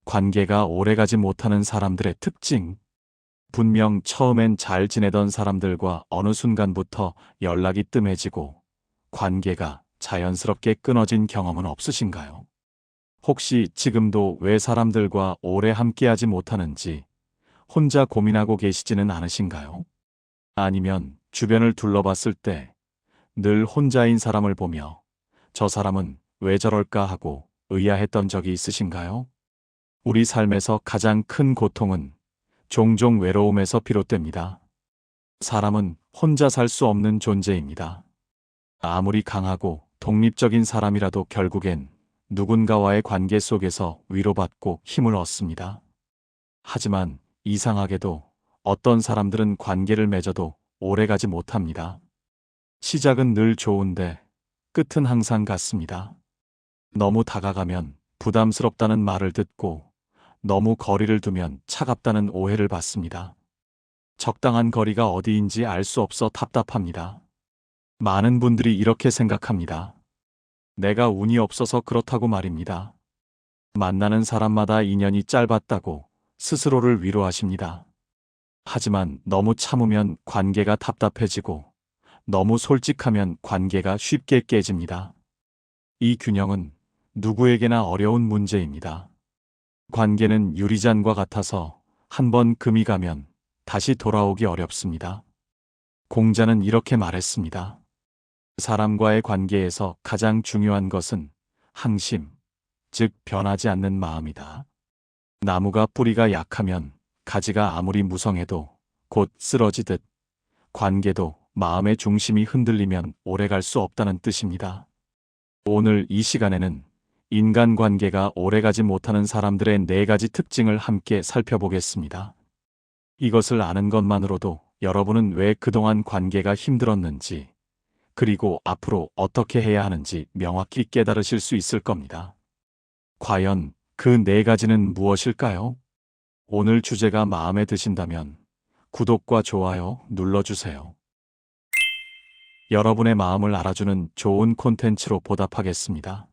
관계가 오래가지 못하는 사람들의 특징. 분명 처음엔 잘 지내던 사람들과 어느 순간부터 연락이 뜸해지고 관계가 자연스럽게 끊어진 경험은 없으신가요? 혹시 지금도 왜 사람들과 오래 함께하지 못하는지 혼자 고민하고 계시지는 않으신가요? 아니면 주변을 둘러봤을 때 늘 혼자인 사람을 보며 저 사람은 왜 저럴까 하고 의아했던 적이 있으신가요? 우리 삶에서 가장 큰 고통은 종종 외로움에서 비롯됩니다. 사람은 혼자 살 수 없는 존재입니다. 아무리 강하고 독립적인 사람이라도 결국엔 누군가와의 관계 속에서 위로받고 힘을 얻습니다. 하지만 이상하게도 어떤 사람들은 관계를 맺어도 오래가지 못합니다. 시작은 늘 좋은데 끝은 항상 같습니다. 너무 다가가면 부담스럽다는 말을 듣고 너무 거리를 두면 차갑다는 오해를 받습니다. 적당한 거리가 어디인지 알 수 없어 답답합니다. 많은 분들이 이렇게 생각합니다. 내가 운이 없어서 그렇다고 말입니다. 만나는 사람마다 인연이 짧았다고 스스로를 위로하십니다. 하지만 너무 참으면 관계가 답답해지고 너무 솔직하면 관계가 쉽게 깨집니다. 이 균형은 누구에게나 어려운 문제입니다. 관계는 유리잔과 같아서 한번 금이 가면 다시 돌아오기 어렵습니다. 공자는 이렇게 말했습니다. 사람과의 관계에서 가장 중요한 것은 항심, 즉 변하지 않는 마음이다. 나무가 뿌리가 약하면 가지가 아무리 무성해도 곧 쓰러지듯 관계도 마음의 중심이 흔들리면 오래갈 수 없다는 뜻입니다. 오늘 이 시간에는 인간관계가 오래가지 못하는 사람들의 4가지 특징을 함께 살펴보겠습니다. 이것을 아는 것만으로도 여러분은 왜 그동안 관계가 힘들었는지, 그리고 앞으로 어떻게 해야 하는지 명확히 깨달으실 수 있을 겁니다. 과연 그 4가지는 무엇일까요? 오늘 주제가 마음에 드신다면 구독과 좋아요 눌러주세요. 여러분의 마음을 알아주는 좋은 콘텐츠로 보답하겠습니다.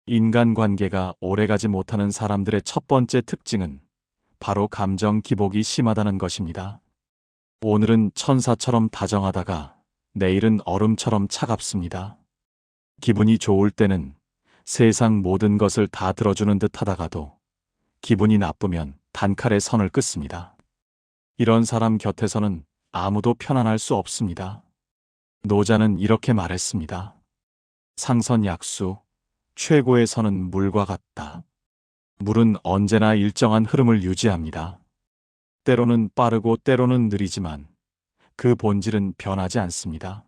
인간관계가 오래가지 못하는 사람들의 첫 번째 특징은 바로 감정 기복이 심하다는 것입니다. 오늘은 천사처럼 다정하다가 내일은 얼음처럼 차갑습니다. 기분이 좋을 때는 세상 모든 것을 다 들어주는 듯 하다가도 기분이 나쁘면 단칼에 선을 긋습니다. 이런 사람 곁에서는 아무도 편안할 수 없습니다. 노자는 이렇게 말했습니다. 상선약수, 최고의 선은 물과 같다. 물은 언제나 일정한 흐름을 유지합니다. 때로는 빠르고 때로는 느리지만 그 본질은 변하지 않습니다.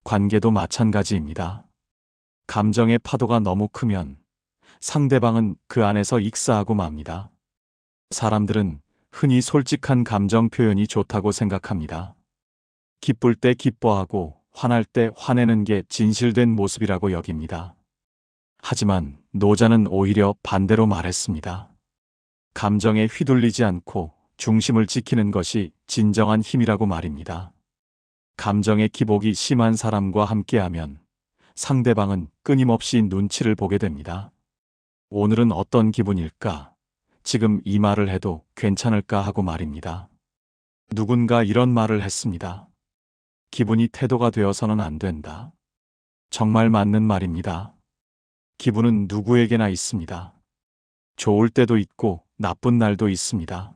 관계도 마찬가지입니다. 감정의 파도가 너무 크면 상대방은 그 안에서 익사하고 맙니다. 사람들은 흔히 솔직한 감정 표현이 좋다고 생각합니다. 기쁠 때 기뻐하고 화날 때 화내는 게 진실된 모습이라고 여깁니다. 하지만 노자는 오히려 반대로 말했습니다. 감정에 휘둘리지 않고 중심을 지키는 것이 진정한 힘이라고 말입니다. 감정의 기복이 심한 사람과 함께하면 상대방은 끊임없이 눈치를 보게 됩니다. 오늘은 어떤 기분일까? 지금 이 말을 해도 괜찮을까 하고 말입니다. 누군가 이런 말을 했습니다. 기분이 태도가 되어서는 안 된다. 정말 맞는 말입니다. 기분은 누구에게나 있습니다. 좋을 때도 있고 나쁜 날도 있습니다.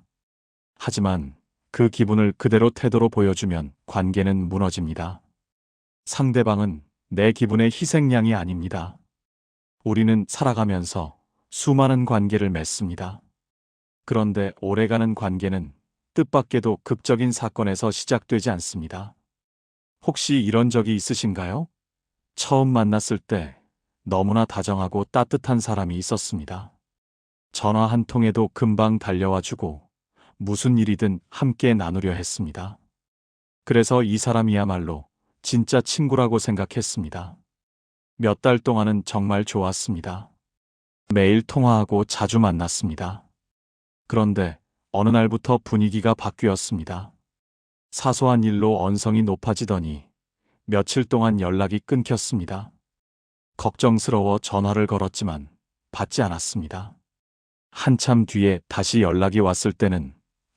하지만 그 기분을 그대로 태도로 보여주면 관계는 무너집니다. 상대방은 내 기분의 희생양이 아닙니다. 우리는 살아가면서 수많은 관계를 맺습니다. 그런데 오래가는 관계는 뜻밖에도 극적인 사건에서 시작되지 않습니다. 혹시 이런 적이 있으신가요? 처음 만났을 때 너무나 다정하고 따뜻한 사람이 있었습니다. 전화 한 통에도 금방 달려와 주고 무슨 일이든 함께 나누려 했습니다. 그래서 이 사람이야말로 진짜 친구라고 생각했습니다. 몇 달 동안은 정말 좋았습니다. 매일 통화하고 자주 만났습니다. 그런데 어느 날부터 분위기가 바뀌었습니다. 사소한 일로 언성이 높아지더니 며칠 동안 연락이 끊겼습니다. 걱정스러워 전화를 걸었지만 받지 않았습니다. 한참 뒤에 다시 연락이 왔을 때는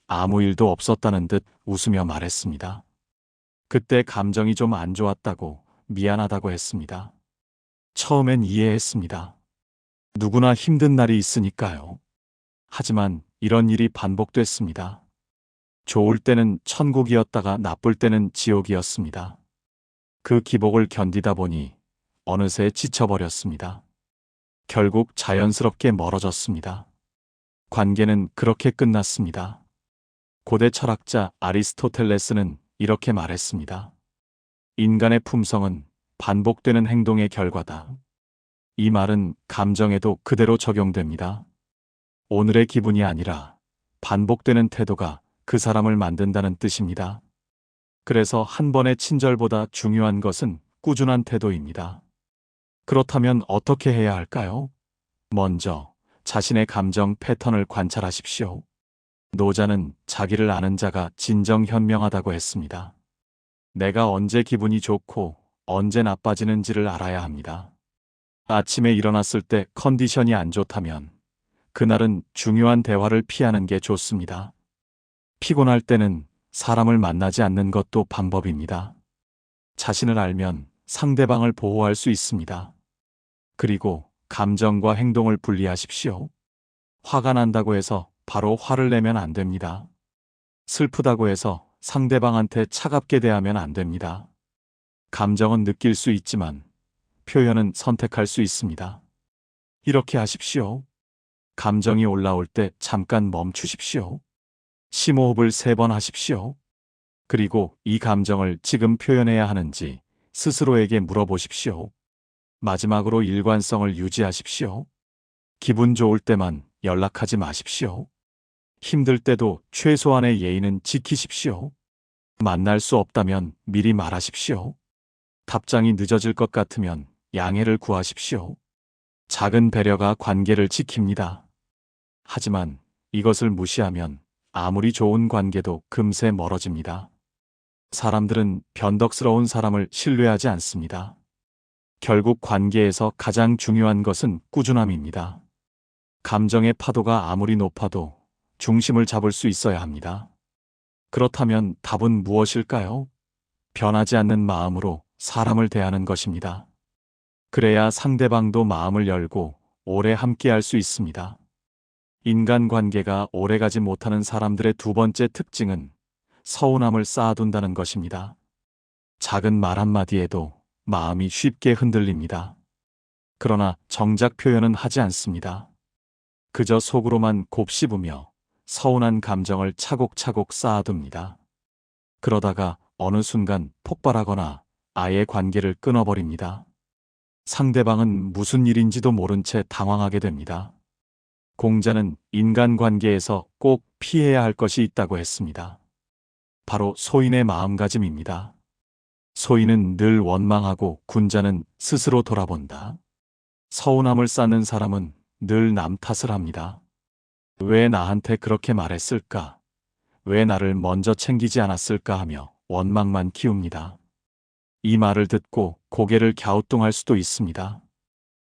아무 일도 없었다는 듯 웃으며 말했습니다. 그때 감정이 좀 안 좋았다고, 미안하다고 했습니다. 처음엔 이해했습니다. 누구나 힘든 날이 있으니까요. 하지만 이런 일이 반복됐습니다. 좋을 때는 천국이었다가 나쁠 때는 지옥이었습니다. 그 기복을 견디다 보니 어느새 지쳐버렸습니다. 결국 자연스럽게 멀어졌습니다. 관계는 그렇게 끝났습니다. 고대 철학자 아리스토텔레스는 이렇게 말했습니다. 인간의 품성은 반복되는 행동의 결과다. 이 말은 감정에도 그대로 적용됩니다. 오늘의 기분이 아니라 반복되는 태도가 그 사람을 만든다는 뜻입니다. 그래서 한 번의 친절보다 중요한 것은 꾸준한 태도입니다. 그렇다면 어떻게 해야 할까요? 먼저 자신의 감정 패턴을 관찰하십시오. 노자는 자기를 아는 자가 진정 현명하다고 했습니다. 내가 언제 기분이 좋고 언제 나빠지는지를 알아야 합니다. 아침에 일어났을 때 컨디션이 안 좋다면 그날은 중요한 대화를 피하는 게 좋습니다. 피곤할 때는 사람을 만나지 않는 것도 방법입니다. 자신을 알면 상대방을 보호할 수 있습니다. 그리고 감정과 행동을 분리하십시오. 화가 난다고 해서 바로 화를 내면 안 됩니다. 슬프다고 해서 상대방한테 차갑게 대하면 안 됩니다. 감정은 느낄 수 있지만 표현은 선택할 수 있습니다. 이렇게 하십시오. 감정이 올라올 때 잠깐 멈추십시오. 심호흡을 3번 하십시오. 그리고 이 감정을 지금 표현해야 하는지 스스로에게 물어보십시오. 마지막으로 일관성을 유지하십시오. 기분 좋을 때만 연락하지 마십시오. 힘들 때도 최소한의 예의는 지키십시오. 만날 수 없다면 미리 말하십시오. 답장이 늦어질 것 같으면 양해를 구하십시오. 작은 배려가 관계를 지킵니다. 하지만 이것을 무시하면 아무리 좋은 관계도 금세 멀어집니다. 사람들은 변덕스러운 사람을 신뢰하지 않습니다. 결국 관계에서 가장 중요한 것은 꾸준함입니다. 감정의 파도가 아무리 높아도 중심을 잡을 수 있어야 합니다. 그렇다면 답은 무엇일까요? 변하지 않는 마음으로 사람을 대하는 것입니다. 그래야 상대방도 마음을 열고 오래 함께할 수 있습니다. 인간관계가 오래가지 못하는 사람들의 두 번째 특징은 서운함을 쌓아둔다는 것입니다. 작은 말 한마디에도 마음이 쉽게 흔들립니다. 그러나 정작 표현은 하지 않습니다. 그저 속으로만 곱씹으며 서운한 감정을 차곡차곡 쌓아둡니다. 그러다가 어느 순간 폭발하거나 아예 관계를 끊어버립니다. 상대방은 무슨 일인지도 모른 채 당황하게 됩니다. 공자는 인간관계에서 꼭 피해야 할 것이 있다고 했습니다. 바로 소인의 마음가짐입니다. 소인은 늘 원망하고 군자는 스스로 돌아본다. 서운함을 쌓는 사람은 늘 남 탓을 합니다. 왜 나한테 그렇게 말했을까? 왜 나를 먼저 챙기지 않았을까 하며 원망만 키웁니다. 이 말을 듣고 고개를 갸우뚱할 수도 있습니다.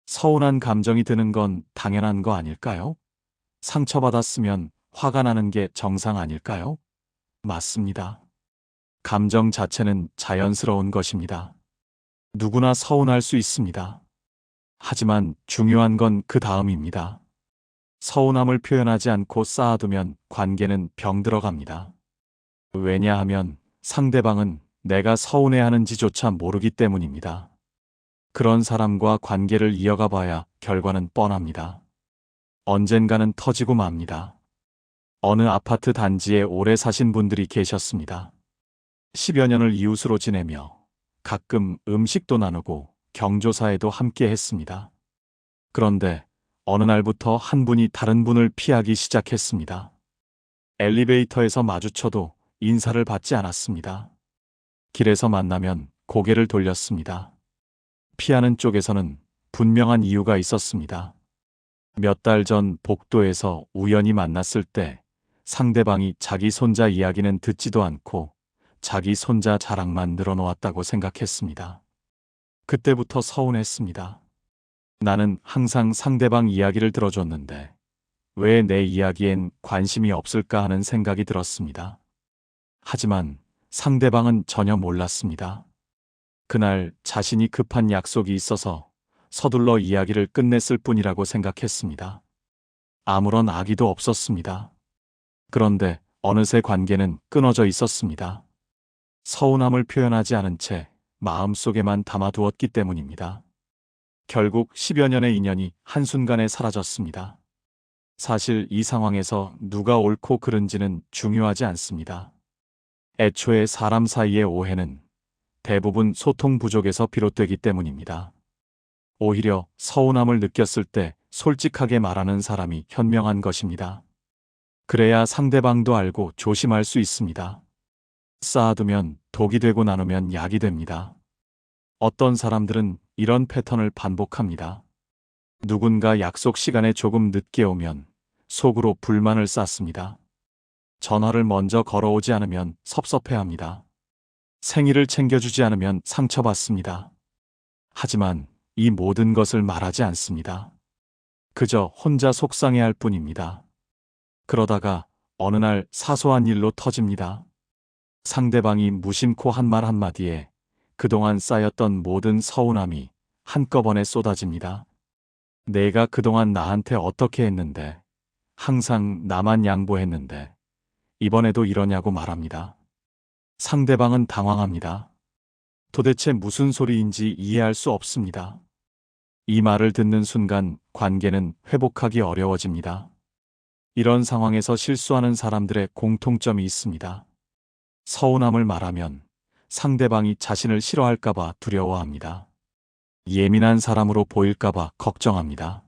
서운한 감정이 드는 건 당연한 거 아닐까요? 상처받았으면 화가 나는 게 정상 아닐까요? 맞습니다. 감정 자체는 자연스러운 것입니다. 누구나 서운할 수 있습니다. 하지만 중요한 건 그 다음입니다. 서운함을 표현하지 않고 쌓아두면 관계는 병들어갑니다. 왜냐하면 상대방은 내가 서운해하는지조차 모르기 때문입니다. 그런 사람과 관계를 이어가 봐야 결과는 뻔합니다. 언젠가는 터지고 맙니다. 어느 아파트 단지에 오래 사신 분들이 계셨습니다. 10여 년을 이웃으로 지내며 가끔 음식도 나누고 경조사에도 함께 했습니다. 그런데 어느 날부터 한 분이 다른 분을 피하기 시작했습니다. 엘리베이터에서 마주쳐도 인사를 받지 않았습니다. 길에서 만나면 고개를 돌렸습니다. 피하는 쪽에서는 분명한 이유가 있었습니다. 몇 달 전 복도에서 우연히 만났을 때 상대방이 자기 손자 이야기는 듣지도 않고 자기 손자 자랑만 늘어놓았다고 생각했습니다. 그때부터 서운했습니다. 나는 항상 상대방 이야기를 들어줬는데 왜 내 이야기엔 관심이 없을까 하는 생각이 들었습니다. 하지만 상대방은 전혀 몰랐습니다. 그날 자신이 급한 약속이 있어서 서둘러 이야기를 끝냈을 뿐이라고 생각했습니다. 아무런 악의도 없었습니다. 그런데 어느새 관계는 끊어져 있었습니다. 서운함을 표현하지 않은 채 마음속에만 담아두었기 때문입니다. 결국 10여 년의 인연이 한순간에 사라졌습니다. 사실 이 상황에서 누가 옳고 그른지는 중요하지 않습니다. 애초에 사람 사이의 오해는 대부분 소통 부족에서 비롯되기 때문입니다. 오히려 서운함을 느꼈을 때 솔직하게 말하는 사람이 현명한 것입니다. 그래야 상대방도 알고 조심할 수 있습니다. 쌓아두면 독이 되고 나누면 약이 됩니다. 어떤 사람들은 이런 패턴을 반복합니다. 누군가 약속 시간에 조금 늦게 오면 속으로 불만을 쌓습니다. 전화를 먼저 걸어오지 않으면 섭섭해합니다. 생일을 챙겨주지 않으면 상처받습니다. 하지만 이 모든 것을 말하지 않습니다. 그저 혼자 속상해할 뿐입니다. 그러다가 어느 날 사소한 일로 터집니다. 상대방이 무심코 한 말 한마디에 그동안 쌓였던 모든 서운함이 한꺼번에 쏟아집니다. 내가 그동안 나한테 어떻게 했는데, 항상 나만 양보했는데, 이번에도 이러냐고 말합니다. 상대방은 당황합니다. 도대체 무슨 소리인지 이해할 수 없습니다. 이 말을 듣는 순간 관계는 회복하기 어려워집니다. 이런 상황에서 실수하는 사람들의 공통점이 있습니다. 서운함을 말하면 상대방이 자신을 싫어할까봐 두려워합니다. 예민한 사람으로 보일까봐 걱정합니다.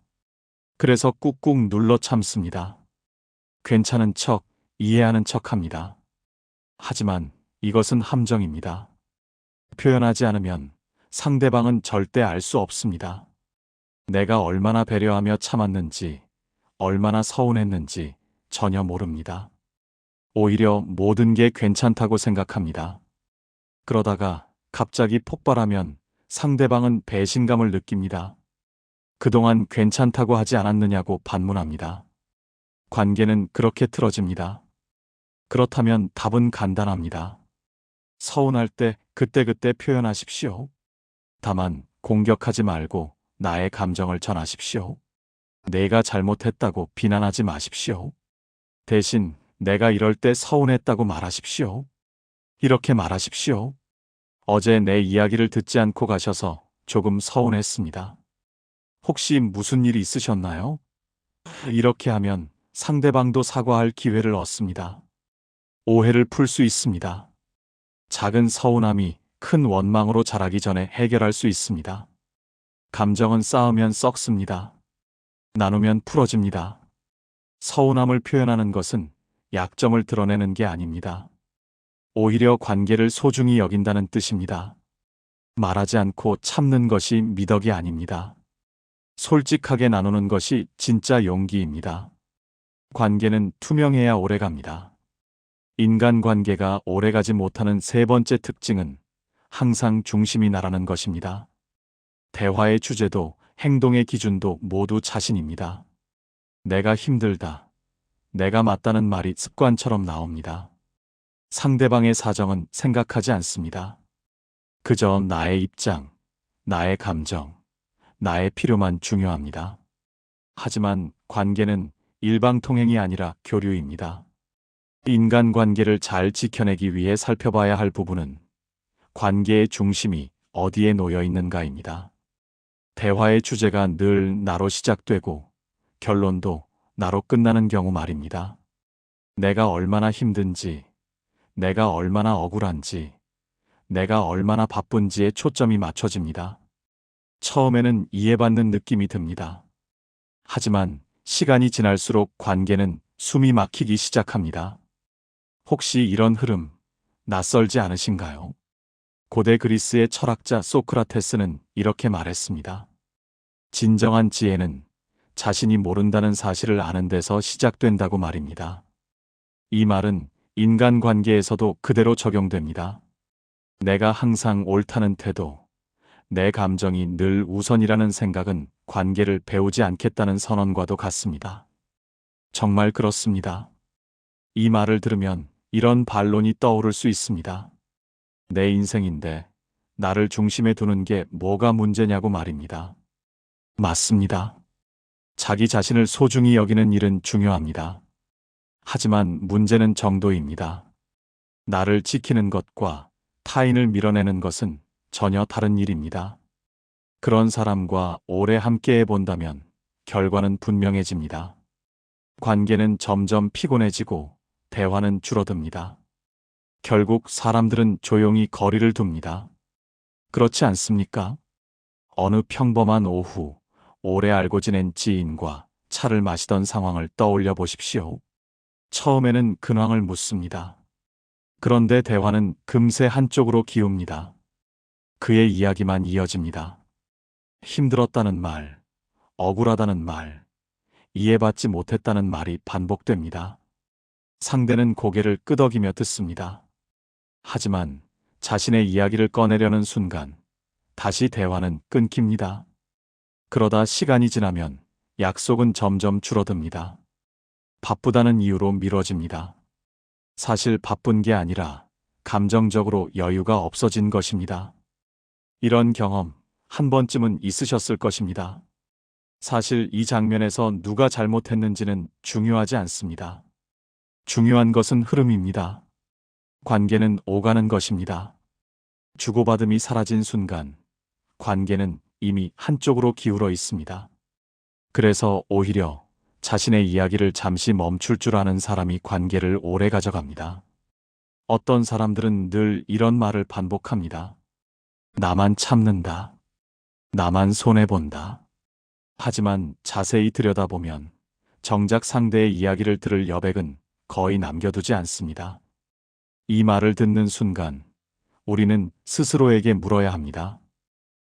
그래서 꾹꾹 눌러 참습니다. 괜찮은 척, 이해하는 척 합니다. 하지만 이것은 함정입니다. 표현하지 않으면 상대방은 절대 알 수 없습니다. 내가 얼마나 배려하며 참았는지, 얼마나 서운했는지 전혀 모릅니다. 오히려 모든 게 괜찮다고 생각합니다. 그러다가 갑자기 폭발하면 상대방은 배신감을 느낍니다. 그동안 괜찮다고 하지 않았느냐고 반문합니다. 관계는 그렇게 틀어집니다. 그렇다면 답은 간단합니다. 서운할 때 그때그때 표현하십시오. 다만 공격하지 말고 나의 감정을 전하십시오. 내가 잘못했다고 비난하지 마십시오. 대신 내가 이럴 때 서운했다고 말하십시오. 이렇게 말하십시오. 어제 내 이야기를 듣지 않고 가셔서 조금 서운했습니다. 혹시 무슨 일이 있으셨나요? 이렇게 하면 상대방도 사과할 기회를 얻습니다. 오해를 풀 수 있습니다. 작은 서운함이 큰 원망으로 자라기 전에 해결할 수 있습니다. 감정은 쌓으면 썩습니다. 나누면 풀어집니다. 서운함을 표현하는 것은 약점을 드러내는 게 아닙니다. 오히려 관계를 소중히 여긴다는 뜻입니다. 말하지 않고 참는 것이 미덕이 아닙니다. 솔직하게 나누는 것이 진짜 용기입니다. 관계는 투명해야 오래갑니다. 인간관계가 오래가지 못하는 세 번째 특징은 항상 중심이 나라는 것입니다. 대화의 주제도 행동의 기준도 모두 자신입니다. 내가 힘들다, 내가 맞다는 말이 습관처럼 나옵니다. 상대방의 사정은 생각하지 않습니다. 그저 나의 입장, 나의 감정, 나의 필요만 중요합니다. 하지만 관계는 일방통행이 아니라 교류입니다. 인간관계를 잘 지켜내기 위해 살펴봐야 할 부분은 관계의 중심이 어디에 놓여 있는가입니다. 대화의 주제가 늘 나로 시작되고 결론도 나로 끝나는 경우 말입니다. 내가 얼마나 힘든지, 내가 얼마나 억울한지, 내가 얼마나 바쁜지에 초점이 맞춰집니다. 처음에는 이해받는 느낌이 듭니다. 하지만 시간이 지날수록 관계는 숨이 막히기 시작합니다. 혹시 이런 흐름 낯설지 않으신가요? 고대 그리스의 철학자 소크라테스는 이렇게 말했습니다. 진정한 지혜는 자신이 모른다는 사실을 아는 데서 시작된다고 말입니다. 이 말은 인간관계에서도 그대로 적용됩니다. 내가 항상 옳다는 태도, 내 감정이 늘 우선이라는 생각은 관계를 배우지 않겠다는 선언과도 같습니다. 정말 그렇습니다. 이 말을 들으면 이런 반론이 떠오를 수 있습니다. 내 인생인데 나를 중심에 두는 게 뭐가 문제냐고 말입니다. 맞습니다. 자기 자신을 소중히 여기는 일은 중요합니다. 하지만 문제는 정도입니다. 나를 지키는 것과 타인을 밀어내는 것은 전혀 다른 일입니다. 그런 사람과 오래 함께해 본다면 결과는 분명해집니다. 관계는 점점 피곤해지고 대화는 줄어듭니다. 결국 사람들은 조용히 거리를 둡니다. 그렇지 않습니까? 어느 평범한 오후, 오래 알고 지낸 지인과 차를 마시던 상황을 떠올려 보십시오. 처음에는 근황을 묻습니다. 그런데 대화는 금세 한쪽으로 기웁니다. 그의 이야기만 이어집니다. 힘들었다는 말, 억울하다는 말, 이해받지 못했다는 말이 반복됩니다. 상대는 고개를 끄덕이며 듣습니다. 하지만 자신의 이야기를 꺼내려는 순간 다시 대화는 끊깁니다. 그러다 시간이 지나면 약속은 점점 줄어듭니다. 바쁘다는 이유로 미뤄집니다. 사실 바쁜 게 아니라 감정적으로 여유가 없어진 것입니다. 이런 경험 한 번쯤은 있으셨을 것입니다. 사실 이 장면에서 누가 잘못했는지는 중요하지 않습니다. 중요한 것은 흐름입니다. 관계는 오가는 것입니다. 주고받음이 사라진 순간 관계는 이미 한쪽으로 기울어 있습니다. 그래서 오히려 자신의 이야기를 잠시 멈출 줄 아는 사람이 관계를 오래 가져갑니다. 어떤 사람들은 늘 이런 말을 반복합니다. 나만 참는다. 나만 손해본다. 하지만 자세히 들여다보면 정작 상대의 이야기를 들을 여백은 거의 남겨두지 않습니다. 이 말을 듣는 순간 우리는 스스로에게 물어야 합니다.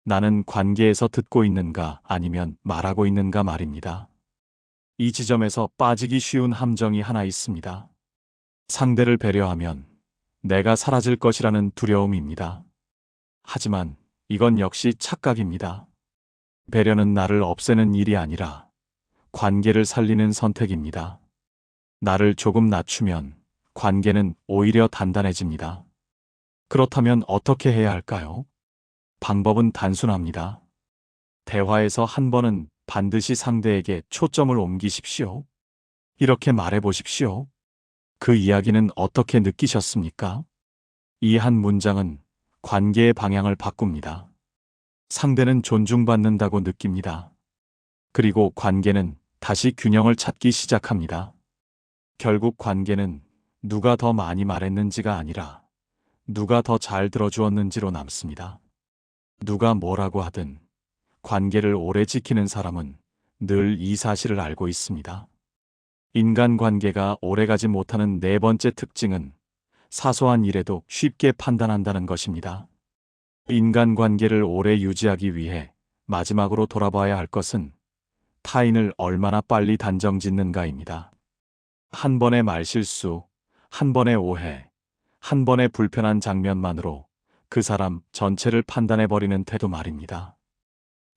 나는 관계에서 듣고 있는가 아니면 말하고 있는가 말입니다. 이 지점에서 빠지기 쉬운 함정이 하나 있습니다. 상대를 배려하면 내가 사라질 것이라는 두려움입니다. 하지만 이건 역시 착각입니다. 배려는 나를 없애는 일이 아니라 관계를 살리는 선택입니다. 나를 조금 낮추면 관계는 오히려 단단해집니다. 그렇다면 어떻게 해야 할까요? 방법은 단순합니다. 대화에서 한 번은 반드시 상대에게 초점을 옮기십시오. 이렇게 말해 보십시오. 그 이야기는 어떻게 느끼셨습니까? 이 한 문장은 관계의 방향을 바꿉니다. 상대는 존중받는다고 느낍니다. 그리고 관계는 다시 균형을 찾기 시작합니다. 결국 관계는 누가 더 많이 말했는지가 아니라 누가 더 잘 들어주었는지로 남습니다. 누가 뭐라고 하든 관계를 오래 지키는 사람은 늘 이 사실을 알고 있습니다. 인간관계가 오래가지 못하는 네 번째 특징은 사소한 일에도 쉽게 판단한다는 것입니다. 인간관계를 오래 유지하기 위해 마지막으로 돌아봐야 할 것은 타인을 얼마나 빨리 단정짓는가입니다. 한 번의 말실수, 한 번의 오해, 한 번의 불편한 장면만으로 그 사람 전체를 판단해버리는 태도 말입니다.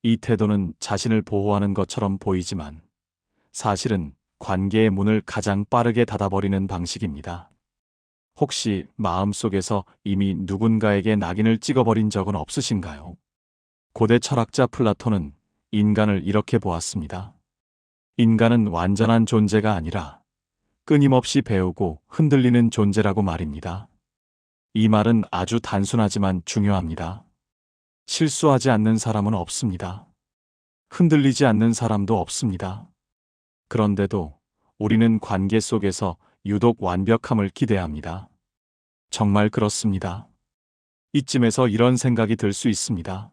이 태도는 자신을 보호하는 것처럼 보이지만 사실은 관계의 문을 가장 빠르게 닫아버리는 방식입니다. 혹시 마음속에서 이미 누군가에게 낙인을 찍어버린 적은 없으신가요? 고대 철학자 플라톤은 인간을 이렇게 보았습니다. 인간은 완전한 존재가 아니라 끊임없이 배우고 흔들리는 존재라고 말입니다. 이 말은 아주 단순하지만 중요합니다. 실수하지 않는 사람은 없습니다. 흔들리지 않는 사람도 없습니다. 그런데도 우리는 관계 속에서 유독 완벽함을 기대합니다. 정말 그렇습니다. 이쯤에서 이런 생각이 들 수 있습니다.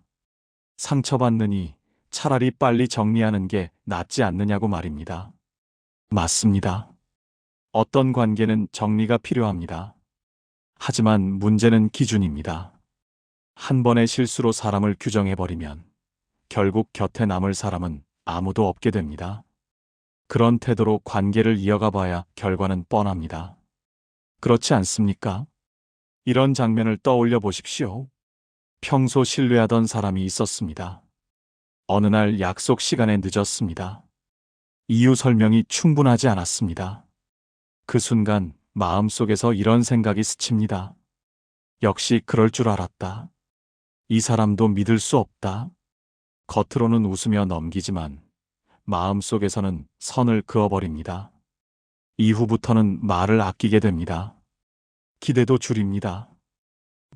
상처받느니 차라리 빨리 정리하는 게 낫지 않느냐고 말입니다. 맞습니다. 어떤 관계는 정리가 필요합니다. 하지만 문제는 기준입니다. 한 번의 실수로 사람을 규정해버리면 결국 곁에 남을 사람은 아무도 없게 됩니다. 그런 태도로 관계를 이어가 봐야 결과는 뻔합니다. 그렇지 않습니까? 이런 장면을 떠올려 보십시오. 평소 신뢰하던 사람이 있었습니다. 어느 날 약속 시간에 늦었습니다. 이유 설명이 충분하지 않았습니다. 그 순간 마음속에서 이런 생각이 스칩니다. 역시 그럴 줄 알았다. 이 사람도 믿을 수 없다. 겉으로는 웃으며 넘기지만 마음속에서는 선을 그어버립니다. 이후부터는 말을 아끼게 됩니다. 기대도 줄입니다.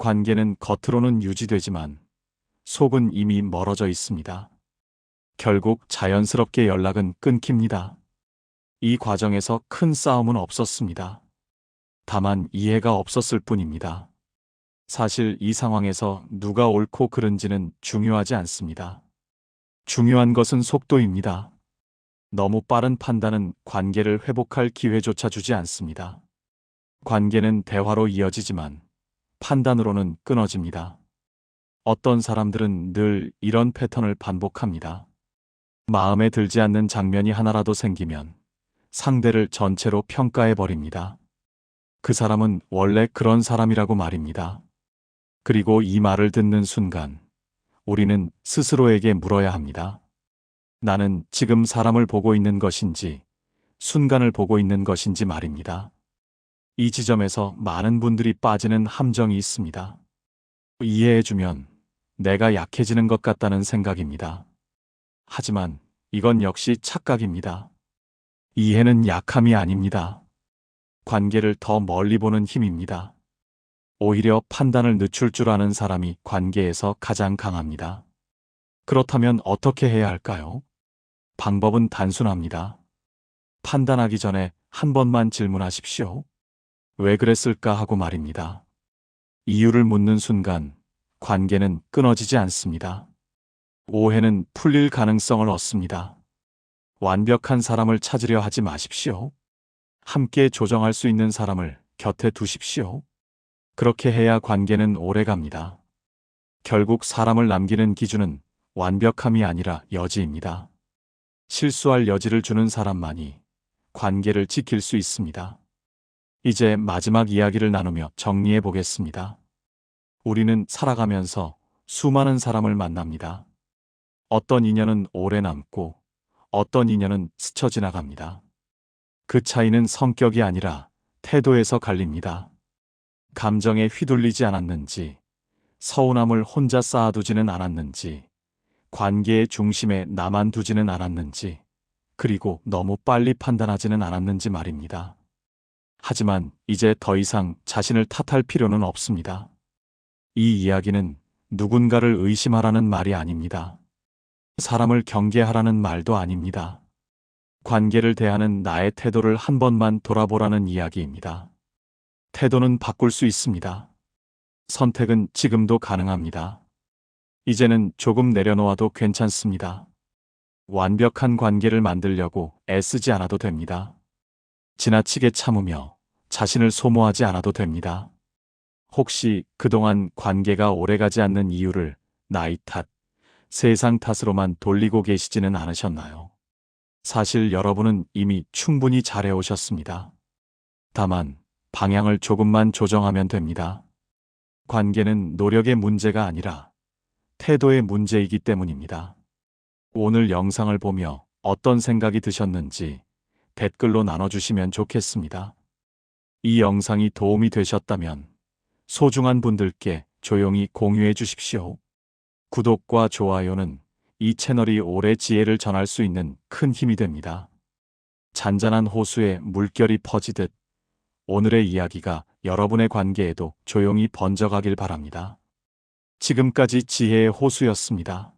관계는 겉으로는 유지되지만 속은 이미 멀어져 있습니다. 결국 자연스럽게 연락은 끊깁니다. 이 과정에서 큰 싸움은 없었습니다. 다만 이해가 없었을 뿐입니다. 사실 이 상황에서 누가 옳고 그른지는 중요하지 않습니다. 중요한 것은 속도입니다. 너무 빠른 판단은 관계를 회복할 기회조차 주지 않습니다. 관계는 대화로 이어지지만 판단으로는 끊어집니다. 어떤 사람들은 늘 이런 패턴을 반복합니다. 마음에 들지 않는 장면이 하나라도 생기면 상대를 전체로 평가해 버립니다. 그 사람은 원래 그런 사람이라고 말입니다. 그리고 이 말을 듣는 순간 우리는 스스로에게 물어야 합니다. 나는 지금 사람을 보고 있는 것인지 순간을 보고 있는 것인지 말입니다. 이 지점에서 많은 분들이 빠지는 함정이 있습니다. 이해해주면 내가 약해지는 것 같다는 생각입니다. 하지만 이건 역시 착각입니다. 이해는 약함이 아닙니다. 관계를 더 멀리 보는 힘입니다. 오히려 판단을 늦출 줄 아는 사람이 관계에서 가장 강합니다. 그렇다면 어떻게 해야 할까요? 방법은 단순합니다. 판단하기 전에 한 번만 질문하십시오. 왜 그랬을까 하고 말입니다. 이유를 묻는 순간 관계는 끊어지지 않습니다. 오해는 풀릴 가능성을 얻습니다. 완벽한 사람을 찾으려 하지 마십시오. 함께 조정할 수 있는 사람을 곁에 두십시오. 그렇게 해야 관계는 오래 갑니다. 결국 사람을 남기는 기준은 완벽함이 아니라 여지입니다. 실수할 여지를 주는 사람만이 관계를 지킬 수 있습니다. 이제 마지막 이야기를 나누며 정리해 보겠습니다. 우리는 살아가면서 수많은 사람을 만납니다. 어떤 인연은 오래 남고 어떤 인연은 스쳐 지나갑니다. 그 차이는 성격이 아니라 태도에서 갈립니다. 감정에 휘둘리지 않았는지, 서운함을 혼자 쌓아두지는 않았는지, 관계의 중심에 나만 두지는 않았는지, 그리고 너무 빨리 판단하지는 않았는지 말입니다. 하지만 이제 더 이상 자신을 탓할 필요는 없습니다. 이 이야기는 누군가를 의심하라는 말이 아닙니다. 사람을 경계하라는 말도 아닙니다. 관계를 대하는 나의 태도를 한 번만 돌아보라는 이야기입니다. 태도는 바꿀 수 있습니다. 선택은 지금도 가능합니다. 이제는 조금 내려놓아도 괜찮습니다. 완벽한 관계를 만들려고 애쓰지 않아도 됩니다. 지나치게 참으며 자신을 소모하지 않아도 됩니다. 혹시 그동안 관계가 오래가지 않는 이유를 나이 탓, 세상 탓으로만 돌리고 계시지는 않으셨나요? 사실 여러분은 이미 충분히 잘해오셨습니다. 다만 방향을 조금만 조정하면 됩니다. 관계는 노력의 문제가 아니라 태도의 문제이기 때문입니다. 오늘 영상을 보며 어떤 생각이 드셨는지 댓글로 나눠주시면 좋겠습니다. 이 영상이 도움이 되셨다면 소중한 분들께 조용히 공유해 주십시오. 구독과 좋아요는 이 채널이 오래 지혜를 전할 수 있는 큰 힘이 됩니다. 잔잔한 호수에 물결이 퍼지듯 오늘의 이야기가 여러분의 관계에도 조용히 번져가길 바랍니다. 지금까지 지혜의 호수였습니다.